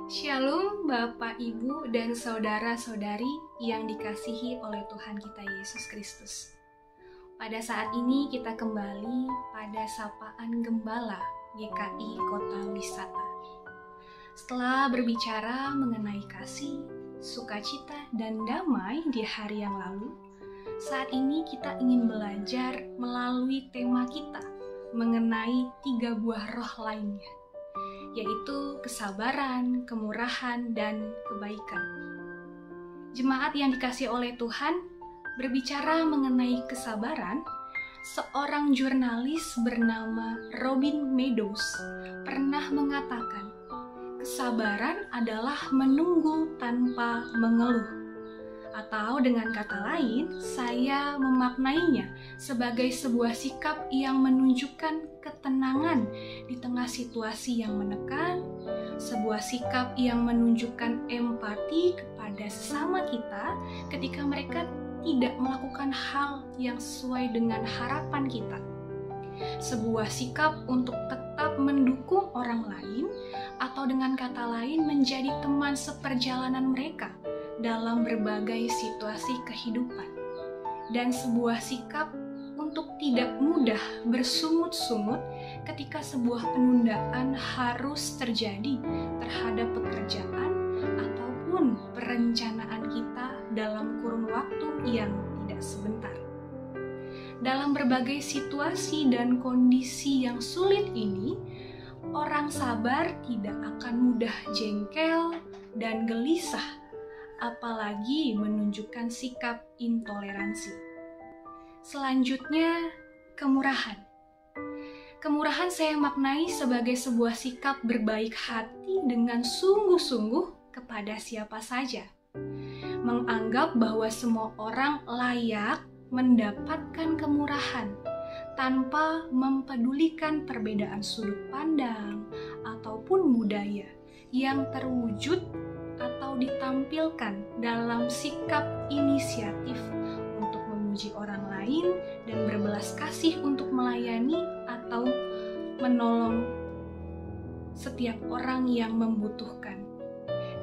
Shalom Bapak, Ibu, dan Saudara-saudari yang dikasihi oleh Tuhan kita Yesus Kristus. Pada saat ini kita kembali pada Sapaan Gembala GKI Kota Wisata. Setelah berbicara mengenai kasih, sukacita, dan damai di hari yang lalu, saat ini kita ingin belajar melalui tema kita mengenai 3 buah roh lainnya, yaitu kesabaran, kemurahan, dan kebaikan. Jemaat yang dikasihi oleh Tuhan, berbicara mengenai kesabaran, seorang jurnalis bernama Robin Meadows pernah mengatakan, kesabaran adalah menunggu tanpa mengeluh. Atau dengan kata lain, saya memaknainya sebagai sebuah sikap yang menunjukkan ketenangan di tengah situasi yang menekan, sebuah sikap yang menunjukkan empati kepada sesama kita ketika mereka tidak melakukan hal yang sesuai dengan harapan kita. Sebuah sikap untuk tetap mendukung orang lain, atau dengan kata lain menjadi teman seperjalanan mereka dalam berbagai situasi kehidupan, dan sebuah sikap untuk tidak mudah bersungut-sungut ketika sebuah penundaan harus terjadi terhadap pekerjaan ataupun perencanaan kita dalam kurun waktu yang tidak sebentar. Dalam berbagai situasi dan kondisi yang sulit ini, orang sabar tidak akan mudah jengkel dan gelisah, apalagi menunjukkan sikap intoleransi. Selanjutnya, kemurahan. Kemurahan saya maknai sebagai sebuah sikap berbaik hati dengan sungguh-sungguh kepada siapa saja. Menganggap bahwa semua orang layak mendapatkan kemurahan tanpa mempedulikan perbedaan sudut pandang ataupun budaya yang terwujud atau ditampilkan dalam sikap inisiatif untuk memuji orang lain dan berbelas kasih untuk melayani atau menolong setiap orang yang membutuhkan,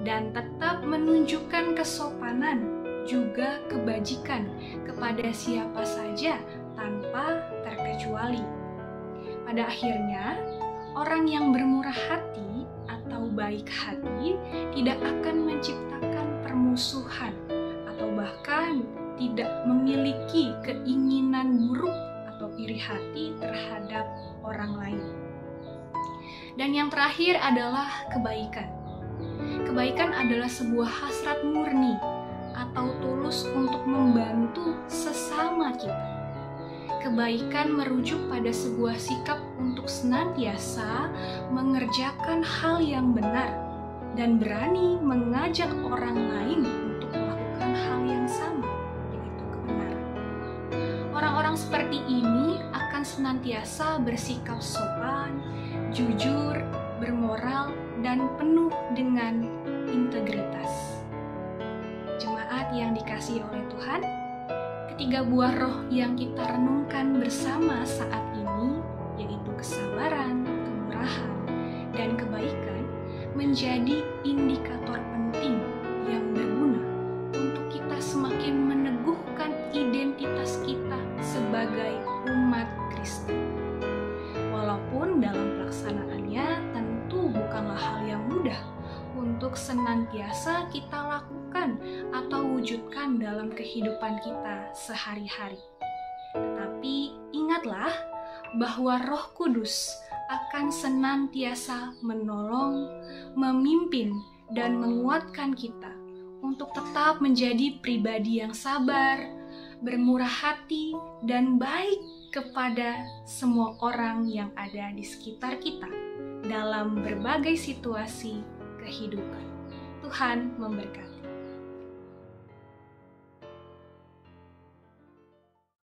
dan tetap menunjukkan kesopanan juga kebajikan kepada siapa saja tanpa terkecuali. Pada akhirnya, orang yang bermurah hati atau baik hati tidak akan menciptakan permusuhan atau bahkan tidak memiliki keinginan buruk atau iri hati terhadap orang lain. Dan yang terakhir adalah kebaikan. Kebaikan adalah sebuah hasrat murni atau tulus untuk membantu sesama kita. Kebaikan merujuk pada sebuah sikap untuk senantiasa mengerjakan hal yang benar dan berani mengajak orang lain untuk melakukan hal yang sama, yaitu kebenaran. Orang-orang seperti ini akan senantiasa bersikap sopan, jujur, bermoral, dan penuh dengan integritas. Jemaat yang dikasihi oleh Tuhan, ketiga buah roh yang kita renungkan bersama saat ini, yaitu kesabaran, kemurahan, dan kebaikan, menjadi indikator penting yang berguna untuk kita semakin meneguhkan identitas kita sebagai umat Kristen. Walaupun dalam pelaksanaannya tentu bukanlah hal yang mudah untuk senantiasa kita lakukan atau wujudkan dalam kehidupan kita sehari-hari. Tetapi ingatlah bahwa Roh Kudus akan senantiasa menolong, memimpin, dan menguatkan kita untuk tetap menjadi pribadi yang sabar, bermurah hati, dan baik kepada semua orang yang ada di sekitar kita dalam berbagai situasi kehidupan. Tuhan memberkati.